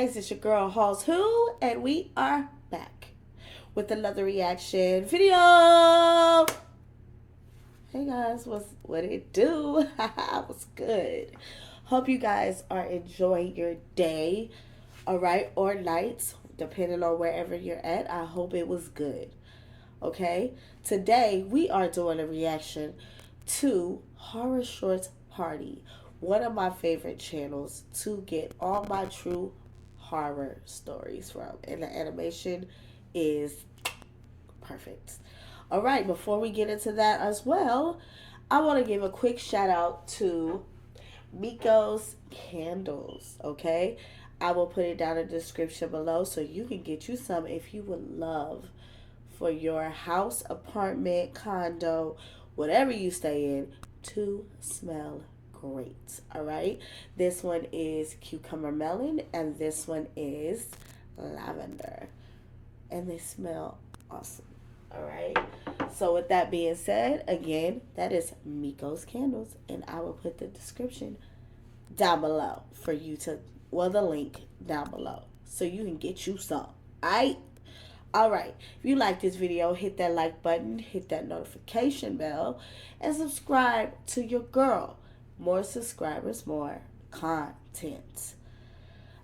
guys, it's your girl Halls Who, and we are back with another reaction video. Hey guys, what it do? What's good? Hope you guys are enjoying your day, alright, or night, depending on wherever you're at. I hope it was good. Okay, today we are doing a reaction to Horror Shorts Party, one of my favorite channels to get all my true horror stories from, and the animation is perfect. All right, before we get into that as well, I want to give a quick shout out to Miko's Candles. Okay, I will put it down in the description below so you can get you some if you would love for your house, apartment, condo, whatever you stay in, to smell great. All right, this one is cucumber melon and this one is lavender, and they smell awesome. All right, so with that being said, again, that is Miko's Candles, and I will put the description down below for you to, well, the link down below so you can get you some. All right, if you like this video, hit that like button, hit that notification bell, and subscribe to your girl. More subscribers, more content.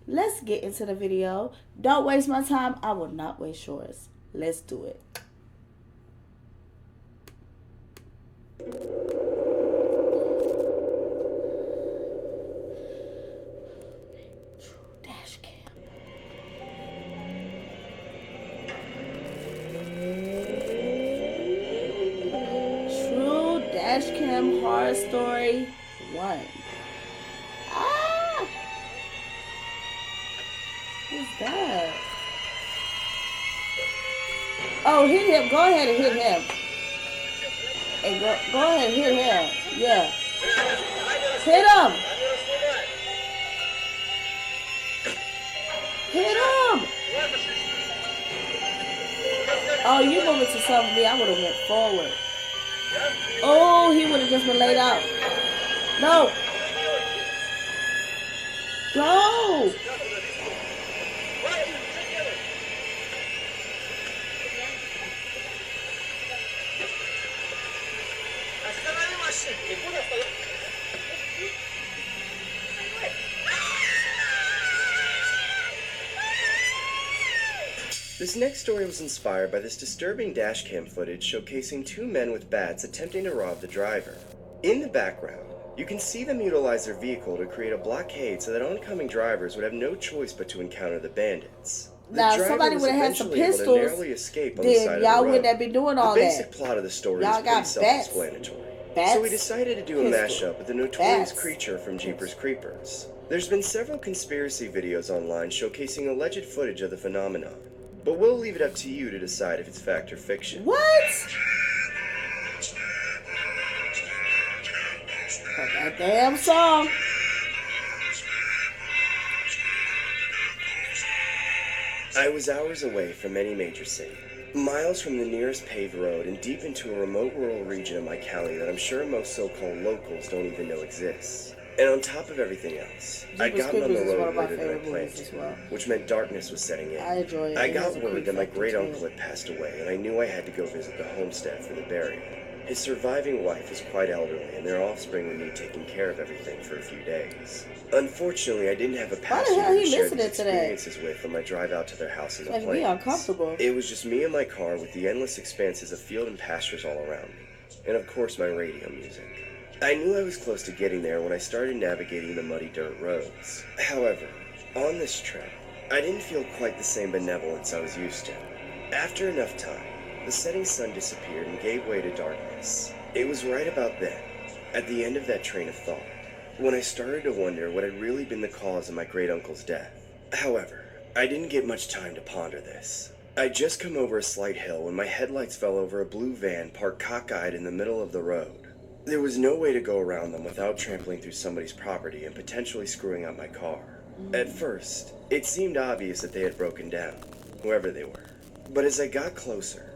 Let's get into the video. Don't waste my time. I will not waste yours. Let's do it. Dashcam. True Dashcam Horror Story 1. What's that? Oh, hit him. Go ahead and hit him. And go ahead and hit him. Yeah. Hit him. Hit him. Oh, you moving to something me. I would have went forward. Oh, he would have just been laid out. No. Go. This next story was inspired by this disturbing dashcam footage showcasing two men with bats attempting to rob the driver. In the background, you can see them utilize their vehicle to create a blockade so that oncoming drivers would have no choice but to encounter the bandits. Now, if somebody would have had some pistols, then y'all wouldn't have been doing all that. The basic plot of the story is pretty self-explanatory. So we decided to do a mashup with the notorious creature from Jeepers Creepers. There's been several conspiracy videos online showcasing alleged footage of the phenomenon, but we'll leave it up to you to decide if it's fact or fiction. What? That damn song. I was hours away from any major city, miles from the nearest paved road and deep into a remote rural region of my county that I'm sure most so-called locals don't even know exists. And on top of everything else, I'd gotten on the road later than I planned to, which meant darkness was setting in. I got word that my great-uncle had passed away, and I knew I had to go visit the homestead for the burial. His surviving wife was quite elderly, and their offspring would need taking care of everything for a few days. Unfortunately, I didn't have a passenger to share these experiences with on my drive out to their house in the plains. It was just me and my car with the endless expanses of field and pastures all around me, and of course my radio music. I knew I was close to getting there when I started navigating the muddy dirt roads. However, on this trip, I didn't feel quite the same benevolence I was used to. After enough time, the setting sun disappeared and gave way to darkness. It was right about then, at the end of that train of thought, when I started to wonder what had really been the cause of my great-uncle's death. However, I didn't get much time to ponder this. I'd just come over a slight hill when my headlights fell over a blue van parked cockeyed in the middle of the road. There was no way to go around them without trampling through somebody's property and potentially screwing up my car. At first, it seemed obvious that they had broken down, whoever they were. But as I got closer,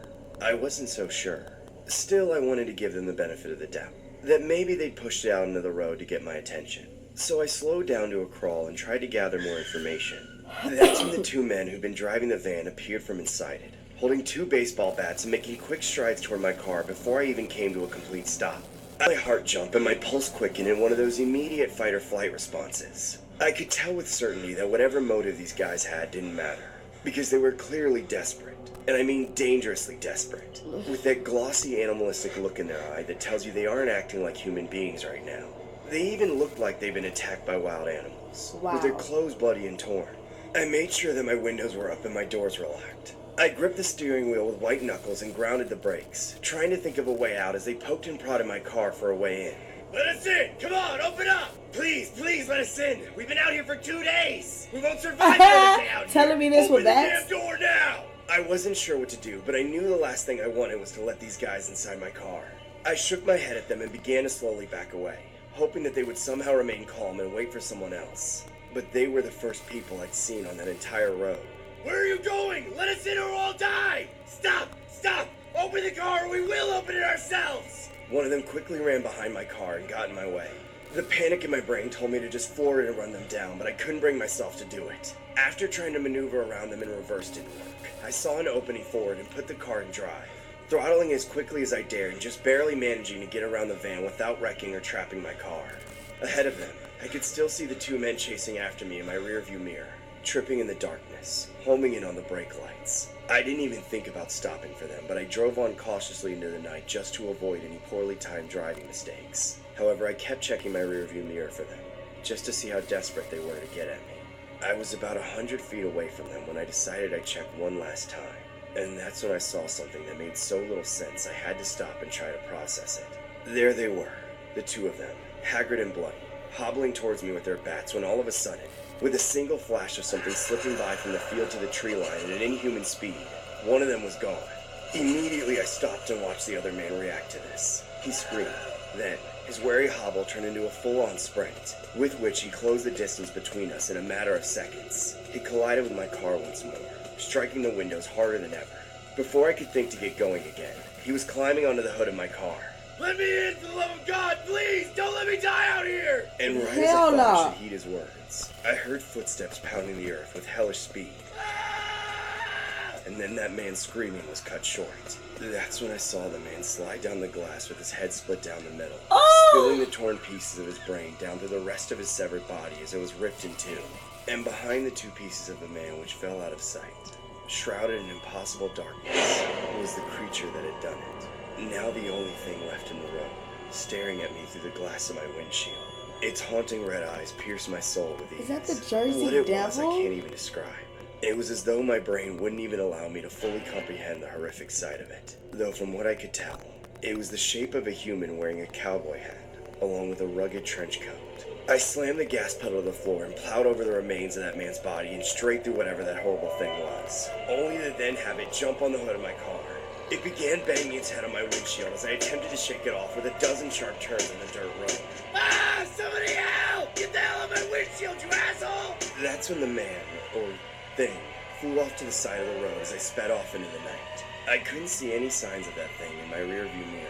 I wasn't so sure. Still, I wanted to give them the benefit of the doubt, that maybe they'd pushed it out into the road to get my attention. So I slowed down to a crawl and tried to gather more information. That's when the two men who'd been driving the van appeared from inside it, holding two baseball bats and making quick strides toward my car before I even came to a complete stop. My heart jumped and my pulse quickened in one of those immediate fight-or-flight responses. I could tell with certainty that whatever motive these guys had didn't matter, because they were clearly desperate, and I mean dangerously desperate, with that glossy animalistic look in their eye that tells you they aren't acting like human beings right now. They even looked like they'd been attacked by wild animals, with their clothes bloody and torn. I made sure that my windows were up and my doors were locked. I gripped the steering wheel with white knuckles and grounded the brakes, trying to think of a way out as they poked and prodded my car for a way in. Let us in! Come on, open up! Please, please let us in! We've been out here for 2 days! We won't survive another day out here! Telling me this with that? Open the damn door now! I wasn't sure what to do, but I knew the last thing I wanted was to let these guys inside my car. I shook my head at them and began to slowly back away, hoping that they would somehow remain calm and wait for someone else. But they were the first people I'd seen on that entire road. Where are you going? Let us in or we'll all die! Stop! Stop! Open the car or we will open it ourselves! One of them quickly ran behind my car and got in my way. The panic in my brain told me to just floor it and run them down, but I couldn't bring myself to do it. After trying to maneuver around them in reverse didn't work, I saw an opening forward and put the car in drive, throttling as quickly as I dared and just barely managing to get around the van without wrecking or trapping my car. Ahead of them, I could still see the two men chasing after me in my rearview mirror, tripping in the darkness, homing in on the brake lights. I didn't even think about stopping for them, but I drove on cautiously into the night just to avoid any poorly timed driving mistakes. However, I kept checking my rearview mirror for them, just to see how desperate they were to get at me. I was about 100 feet away from them when I decided I'd check one last time, and that's when I saw something that made so little sense I had to stop and try to process it. There they were, the two of them, haggard and bloody, hobbling towards me with their bats when all of a sudden, with a single flash of something slipping by from the field to the tree line at an inhuman speed, one of them was gone. Immediately I stopped and watched the other man react to this. He screamed. Then, his wary hobble turned into a full-on sprint, with which he closed the distance between us in a matter of seconds. He collided with my car once more, striking the windows harder than ever. Before I could think to get going again, he was climbing onto the hood of my car. Let me in, for the love of God, please! Don't let me die out here! And right as I thought I should heed his words, I heard footsteps pounding the earth with hellish speed. And then that man's screaming was cut short. That's when I saw the man slide down the glass with his head split down the middle, spilling the torn pieces of his brain down through the rest of his severed body as it was ripped in two. And behind the two pieces of the man which fell out of sight, shrouded in impossible darkness, was the creature that had done it. Now the only thing left in the road, staring at me through the glass of my windshield. Its haunting red eyes pierced my soul with ease. Is that the Jersey What it Devil? was, I can't even describe. It was as though my brain wouldn't even allow me to fully comprehend the horrific sight of it. Though from what I could tell, it was the shape of a human wearing a cowboy hat, along with a rugged trench coat. I slammed the gas pedal to the floor and plowed over the remains of that man's body and straight through whatever that horrible thing was, only to then have it jump on the hood of my car. It began banging its head on my windshield as I attempted to shake it off with a dozen sharp turns on the dirt road. Ah! Somebody help! Get the hell out of my windshield, you asshole! That's when the man, or thing, flew off to the side of the road as I sped off into the night. I couldn't see any signs of that thing in my rearview mirror.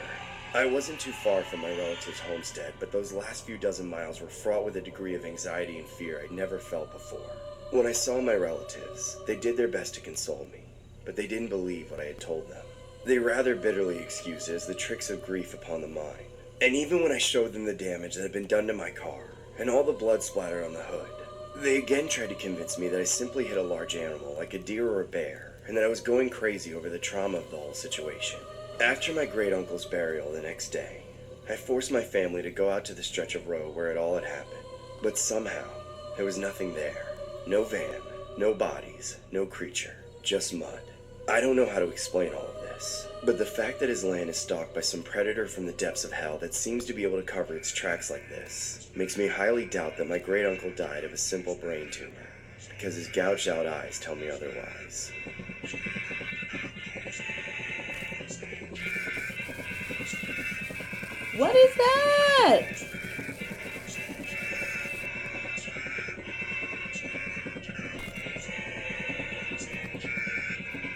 I wasn't too far from my relative's homestead, but those last few dozen miles were fraught with a degree of anxiety and fear I'd never felt before. When I saw my relatives, they did their best to console me, but they didn't believe what I had told them. They rather bitterly excused it as the tricks of grief upon the mind. And even when I showed them the damage that had been done to my car, and all the blood splattered on the hood, they again tried to convince me that I simply hit a large animal, like a deer or a bear, and that I was going crazy over the trauma of the whole situation. After my great-uncle's burial the next day, I forced my family to go out to the stretch of road where it all had happened. But somehow, there was nothing there. No van, no bodies, no creature, just mud. I don't know how to explain all of this, but the fact that his land is stalked by some predator from the depths of hell that seems to be able to cover its tracks like this makes me highly doubt that my great-uncle died of a simple brain tumor, because his gouged out eyes tell me otherwise. What is that?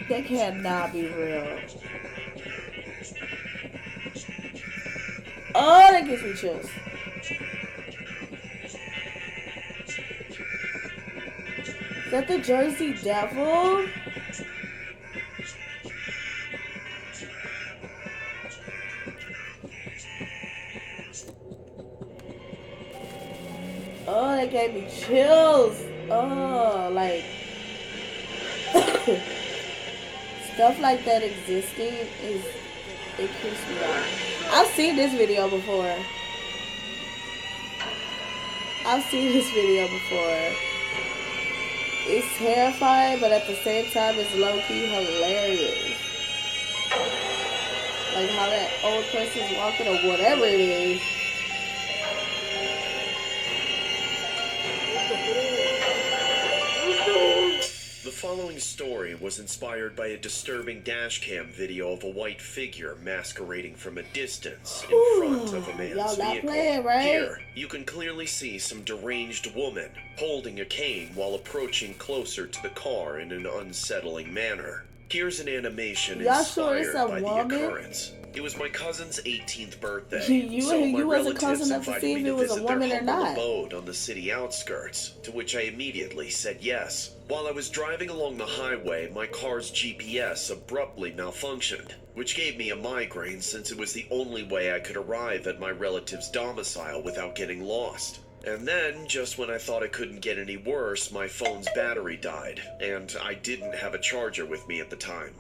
That cannot be real. Oh, that gives me chills. Is that the Jersey Devil? Oh, that gave me chills. Oh, like stuff like that existing is, it creeps me out. I've seen this video before. I've seen this video before. It's terrifying, but at the same time, it's low-key hilarious. Like how that old person's walking or whatever it is. The following story was inspired by a disturbing dashcam video of a white figure masquerading from a distance in front of a man's Y'all not vehicle. playing, right? Here, you can clearly see some deranged woman holding a cane while approaching closer to the car in an unsettling manner. Here's an animation Y'all sure it's inspired a by woman? the occurrence. It was my cousin's 18th birthday, You so my wasn't close relatives enough to invited see me if to it was a visit their woman or humble not. abode on the city outskirts, to which I immediately said yes. While I was driving along the highway, my car's GPS abruptly malfunctioned, which gave me a migraine since it was the only way I could arrive at my relative's domicile without getting lost. And then, just when I thought it couldn't get any worse, my phone's battery died, and I didn't have a charger with me at the time.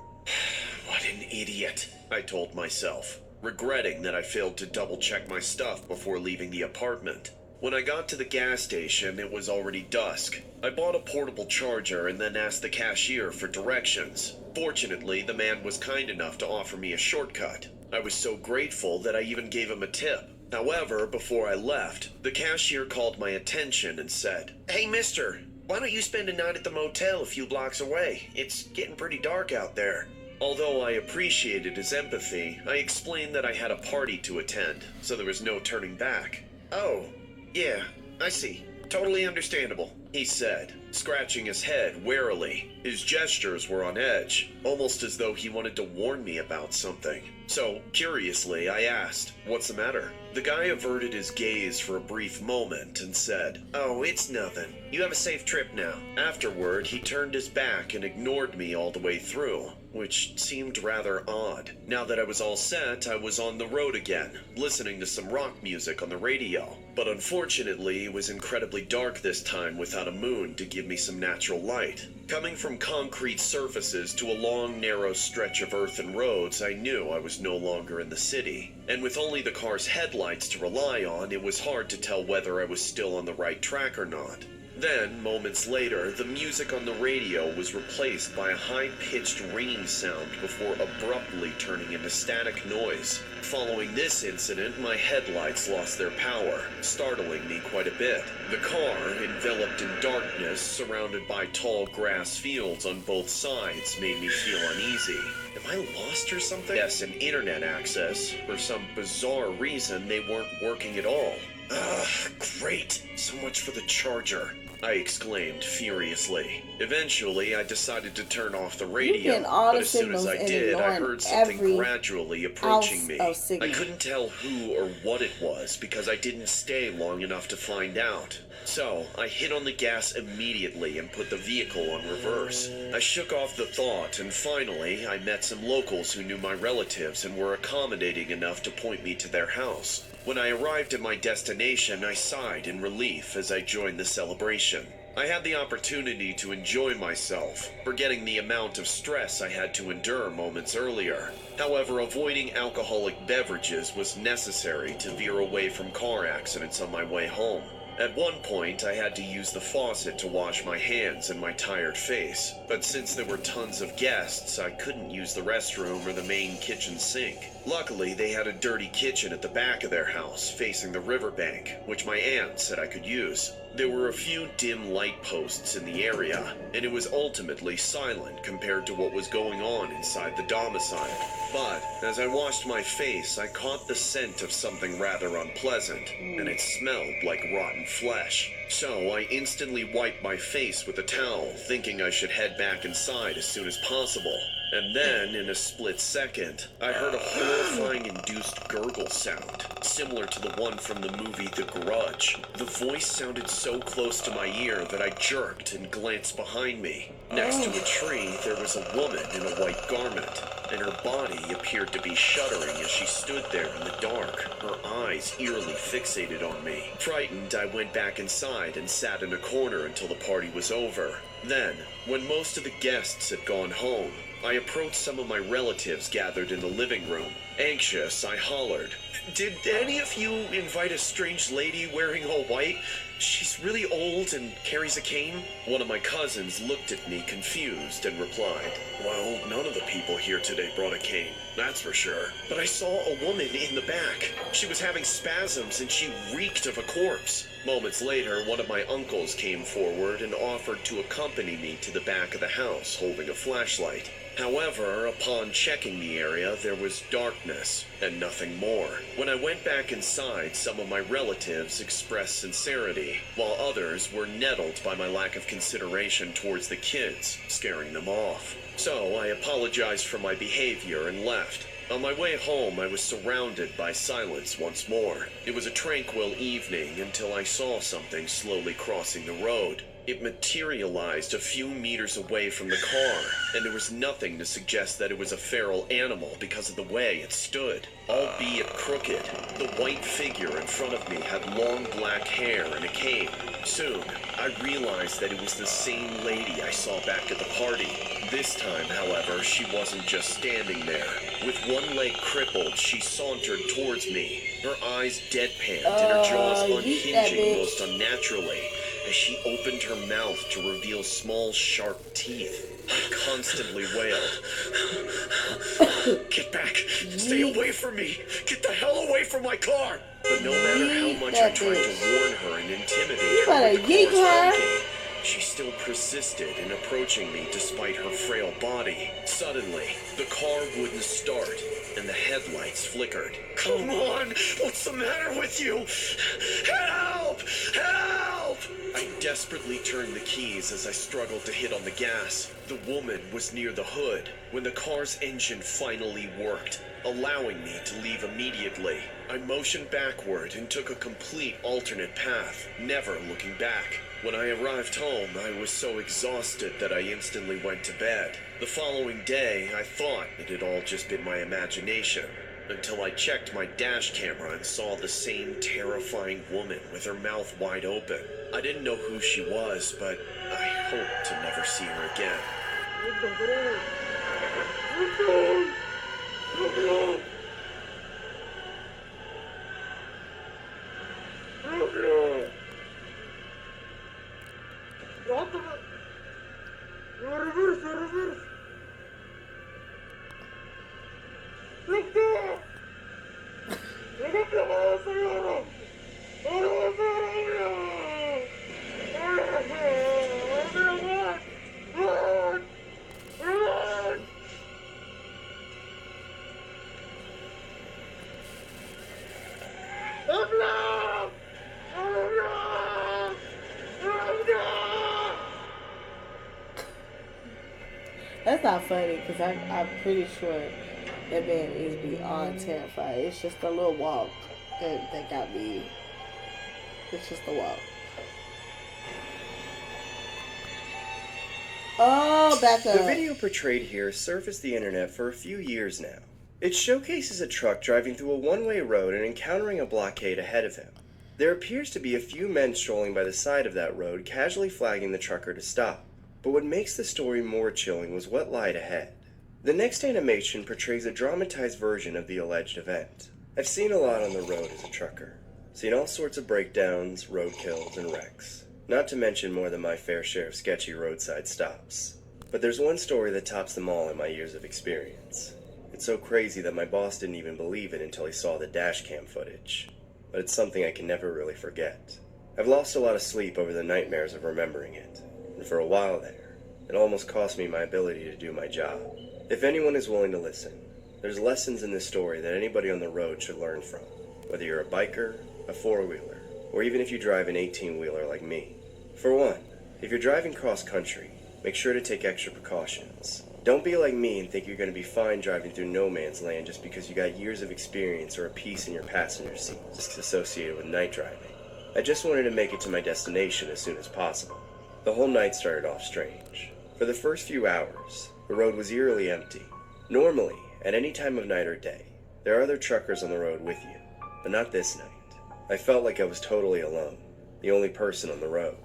What an idiot, I told myself, regretting that I failed to double-check my stuff before leaving the apartment. When I got to the gas station, it was already dusk. I bought a portable charger and then asked the cashier for directions. Fortunately, the man was kind enough to offer me a shortcut. I was so grateful that I even gave him a tip. However, before I left, the cashier called my attention and said, "Hey, mister, why don't you spend a night at the motel a few blocks away? It's getting pretty dark out there." Although I appreciated his empathy, I explained that I had a party to attend, so there was no turning back. "Oh, yeah, I see. Totally understandable," he said, scratching his head warily. His gestures were on edge, almost as though he wanted to warn me about something. So, curiously, I asked, "What's the matter?" The guy averted his gaze for a brief moment and said, "Oh, it's nothing. You have a safe trip now." Afterward, he turned his back and ignored me all the way through, which seemed rather odd. Now that I was all set, I was on the road again, listening to some rock music on the radio. But unfortunately, it was incredibly dark this time without a moon to give me some natural light. Coming from concrete surfaces to a long, narrow stretch of earthen roads, I knew I was no longer in the city. And with only the car's headlights to rely on, it was hard to tell whether I was still on the right track or not. Then, moments later, the music on the radio was replaced by a high-pitched ringing sound before abruptly turning into static noise. Following this incident, my headlights lost their power, startling me quite a bit. The car, enveloped in darkness, surrounded by tall grass fields on both sides, made me feel uneasy. Am I lost or something? Yes, and internet access. For some bizarre reason, they weren't working at all. Ugh, great. So much for the charger, I exclaimed furiously. Eventually, I decided to turn off the radio, but as soon as I did, I heard something gradually approaching me. I couldn't tell who or what it was because I didn't stay long enough to find out. So, I hit on the gas immediately and put the vehicle on reverse. I shook off the thought, and finally, I met some locals who knew my relatives and were accommodating enough to point me to their house. When I arrived at my destination, I sighed in relief as I joined the celebration. I had the opportunity to enjoy myself, forgetting the amount of stress I had to endure moments earlier. However, avoiding alcoholic beverages was necessary to veer away from car accidents on my way home. At one point, I had to use the faucet to wash my hands and my tired face, but since there were tons of guests, I couldn't use the restroom or the main kitchen sink. Luckily, they had a dirty kitchen at the back of their house, facing the riverbank, which my aunt said I could use. There were a few dim light posts in the area, and it was ultimately silent compared to what was going on inside the domicile. But, as I washed my face, I caught the scent of something rather unpleasant, and it smelled like rotten flesh. So, I instantly wiped my face with a towel, thinking I should head back inside as soon as possible. And then, in a split second, I heard a horrifying induced gurgle sound, similar to the one from the movie The Grudge. The voice sounded so close to my ear that I jerked and glanced behind me. Next to a tree, there was a woman in a white garment, and her body appeared to be shuddering as she stood there in the dark, her eyes eerily fixated on me. Frightened, I went back inside and sat in a corner until the party was over. Then, when most of the guests had gone home, I approached some of my relatives gathered in the living room. Anxious, I hollered, "Did any of you invite a strange lady wearing all white? She's really old and carries a cane?" One of my cousins looked at me confused and replied, "Well, none of the people here today brought a cane, that's for sure. But I saw a woman in the back. She was having spasms and she reeked of a corpse." Moments later, one of my uncles came forward and offered to accompany me to the back of the house holding a flashlight. However, upon checking the area, there was darkness and nothing more. When I went back inside, some of my relatives expressed sincerity, while others were nettled by my lack of consideration towards the kids, scaring them off. So I apologized for my behavior and left. On my way home, I was surrounded by silence once more. It was a tranquil evening until I saw something slowly crossing the road. It materialized a few meters away from the car, and there was nothing to suggest that it was a feral animal because of the way it stood. Albeit crooked, the white figure in front of me had long black hair and a cane. Soon, I realized that it was the same lady I saw back at the party. This time, however, she wasn't just standing there. With one leg crippled, she sauntered towards me, her eyes deadpanned and her jaws unhinging most unnaturally, as she opened her mouth to reveal small, sharp teeth. I constantly wailed, "Get back! Stay away from me! Get the hell away from my car!" But no matter how much I tried to warn her and intimidate her with the car's honking, she still persisted in approaching me despite her frail body. Suddenly, the car wouldn't start, and the headlights flickered. "Come on! What's the matter with you? Help! Help!" I desperately turned the keys as I struggled to hit on the gas. The woman was near the hood when the car's engine finally worked, allowing me to leave immediately. I motioned backward and took a complete alternate path, never looking back. When I arrived home, I was so exhausted that I instantly went to bed. The following day, I thought it had all just been my imagination, until I checked my dash camera and saw the same terrifying woman with her mouth wide open. I didn't know who she was, but I hoped to never see her again. That's not funny because I'm pretty sure that man is beyond terrified. It's just a little walk that got me. It's just a walk. Oh, back up. The video portrayed here surfaced the internet for a few years now. It showcases a truck driving through a one-way road and encountering a blockade ahead of him. There appears to be a few men strolling by the side of that road, casually flagging the trucker to stop. But what makes the story more chilling was what lied ahead. The next animation portrays a dramatized version of the alleged event. I've seen a lot on the road as a trucker. Seen all sorts of breakdowns, roadkills, and wrecks. Not to mention more than my fair share of sketchy roadside stops. But there's one story that tops them all in my years of experience. It's so crazy that my boss didn't even believe it until he saw the dashcam footage. But it's something I can never really forget. I've lost a lot of sleep over the nightmares of remembering it. And for a while there, it almost cost me my ability to do my job. If anyone is willing to listen, there's lessons in this story that anybody on the road should learn from. Whether you're a biker, a four-wheeler, or even if you drive an 18-wheeler like me. For one, if you're driving cross-country, make sure to take extra precautions. Don't be like me and think you're going to be fine driving through no man's land just because you got years of experience or a piece in your passenger seat associated with night driving. I just wanted to make it to my destination as soon as possible. The whole night started off strange. For the first few hours, the road was eerily empty. Normally, at any time of night or day, there are other truckers on the road with you, but not this night. I felt like I was totally alone, the only person on the road.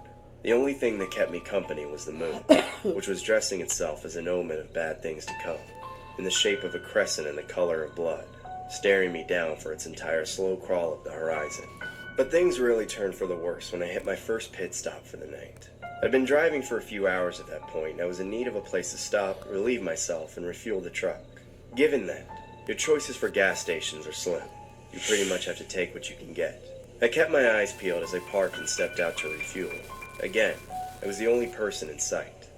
The only thing that kept me company was the moon, which was dressing itself as an omen of bad things to come, in the shape of a crescent in the color of blood, staring me down for its entire slow crawl up the horizon. But things really turned for the worse when I hit my first pit stop for the night. I'd been driving for a few hours at that point, and I was in need of a place to stop, relieve myself, and refuel the truck. Given that, your choices for gas stations are slim. You pretty much have to take what you can get. I kept my eyes peeled as I parked and stepped out to refuel. Again, I was the only person in sight.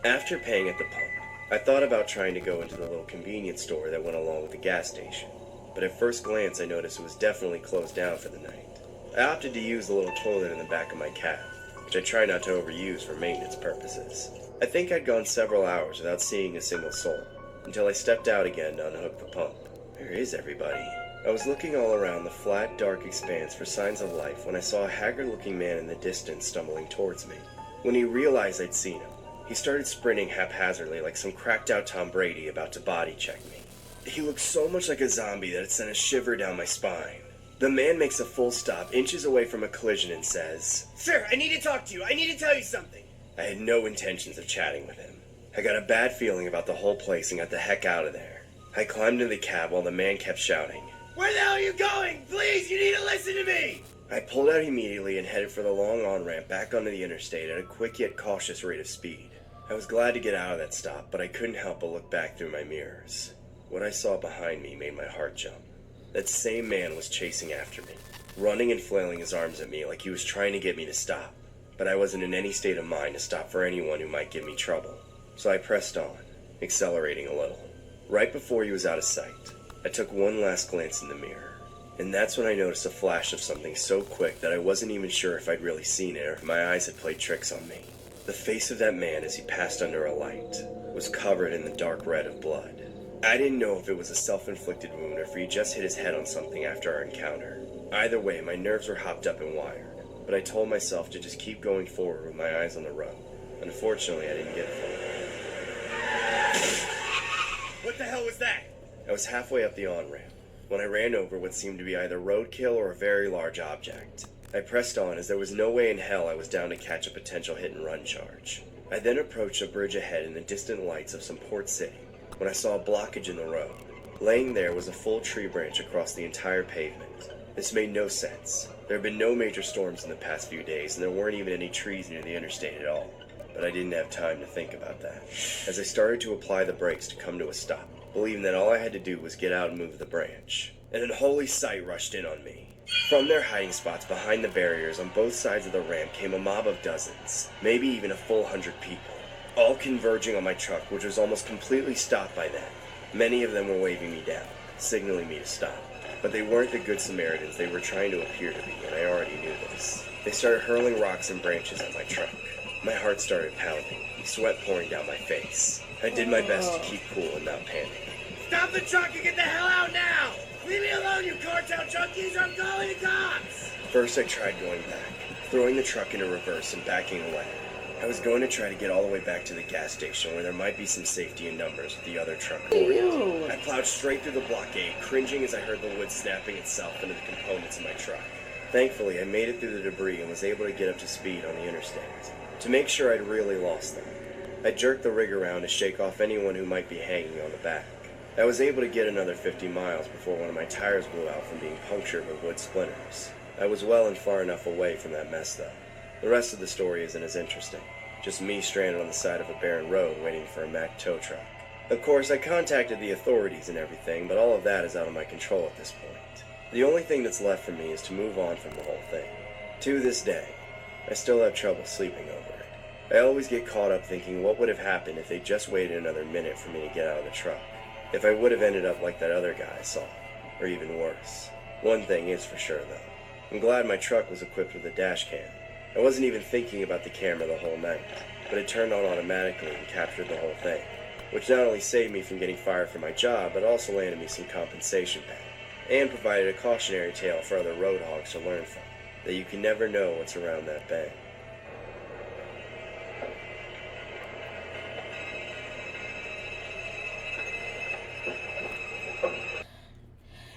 After paying at the pump, I thought about trying to go into the little convenience store that went along with the gas station. But at first glance, I noticed it was definitely closed down for the night. I opted to use the little toilet in the back of my cab, which I try not to overuse for maintenance purposes. I think I'd gone several hours without seeing a single soul, until I stepped out again to unhook the pump. Where is everybody? I was looking all around the flat, dark expanse for signs of life when I saw a haggard-looking man in the distance stumbling towards me. When he realized I'd seen him, he started sprinting haphazardly like some cracked-out Tom Brady about to body-check me. He looked so much like a zombie that it sent a shiver down my spine. The man makes a full stop, inches away from a collision, and says, "Sir, I need to talk to you. I need to tell you something." I had no intentions of chatting with him. I got a bad feeling about the whole place and got the heck out of there. I climbed into the cab while the man kept shouting, "Where the hell are you going? Please, you need to listen to me!" I pulled out immediately and headed for the long on-ramp back onto the interstate at a quick yet cautious rate of speed. I was glad to get out of that stop, but I couldn't help but look back through my mirrors. What I saw behind me made my heart jump. That same man was chasing after me, running and flailing his arms at me like he was trying to get me to stop. But I wasn't in any state of mind to stop for anyone who might give me trouble. So I pressed on, accelerating a little. Right before he was out of sight, I took one last glance in the mirror, and that's when I noticed a flash of something so quick that I wasn't even sure if I'd really seen it or if my eyes had played tricks on me. The face of that man as he passed under a light was covered in the dark red of blood. I didn't know if it was a self-inflicted wound or if he just hit his head on something after our encounter. Either way, my nerves were hopped up and wired, but I told myself to just keep going forward with my eyes on the road. Unfortunately, I didn't get far. What the hell was that? I was halfway up the on-ramp when I ran over what seemed to be either roadkill or a very large object. I pressed on as there was no way in hell I was down to catch a potential hit-and-run charge. I then approached a bridge ahead in the distant lights of some port city when I saw a blockage in the road. Laying there was a full tree branch across the entire pavement. This made no sense. There had been no major storms in the past few days, and there weren't even any trees near the interstate at all. But I didn't have time to think about that, as I started to apply the brakes to come to a stop, believing that all I had to do was get out and move the branch. An unholy sight rushed in on me. From their hiding spots behind the barriers on both sides of the ramp came a mob of dozens, maybe even a full 100 people, all converging on my truck, which was almost completely stopped by them. Many of them were waving me down, signaling me to stop. But they weren't the good Samaritans they were trying to appear to be, and I already knew this. They started hurling rocks and branches at my truck. My heart started pounding, sweat pouring down my face. I did my best to keep cool and not panic. Stop the truck and get the hell out now! Leave me alone, you cartel junkies, or I'm calling the cops! First I tried going back, throwing the truck into reverse and backing away. I was going to try to get all the way back to the gas station where there might be some safety in numbers with the other truck boarded. I plowed straight through the blockade, cringing as I heard the wood snapping itself into the components of my truck. Thankfully, I made it through the debris and was able to get up to speed on the interstate. To make sure I'd really lost them, I jerked the rig around to shake off anyone who might be hanging on the back. I was able to get another 50 miles before one of my tires blew out from being punctured with wood splinters. I was well and far enough away from that mess though. The rest of the story isn't as interesting. Just me stranded on the side of a barren road waiting for a Mack tow truck. Of course, I contacted the authorities and everything, but all of that is out of my control at this point. The only thing that's left for me is to move on from the whole thing. To this day, I still have trouble sleeping over it. I always get caught up thinking what would have happened if they just waited another minute for me to get out of the truck. If I would have ended up like that other guy I saw, or even worse. One thing is for sure though. I'm glad my truck was equipped with a dash cam. I wasn't even thinking about the camera the whole night. but it turned on automatically and captured the whole thing, which not only saved me from getting fired from my job, but also landed me some compensation pay, and provided a cautionary tale for other road hogs to learn from, that you can never know what's around that bend.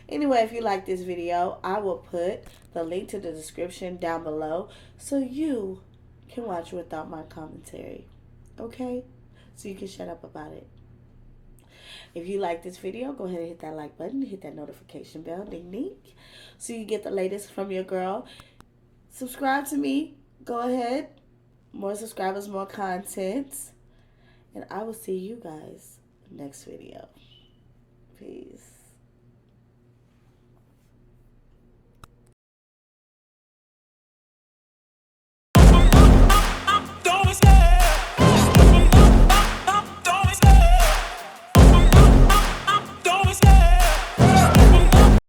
Anyway, if you like this video, I will put the link to the description down below so you can watch without my commentary. Okay? So you can shut up about it. If you like this video, go ahead and hit that like button, hit that notification bell, ding ding, so you get the latest from your girl. Subscribe to me. Go ahead. More subscribers, more content. And I will see you guys next video. Peace.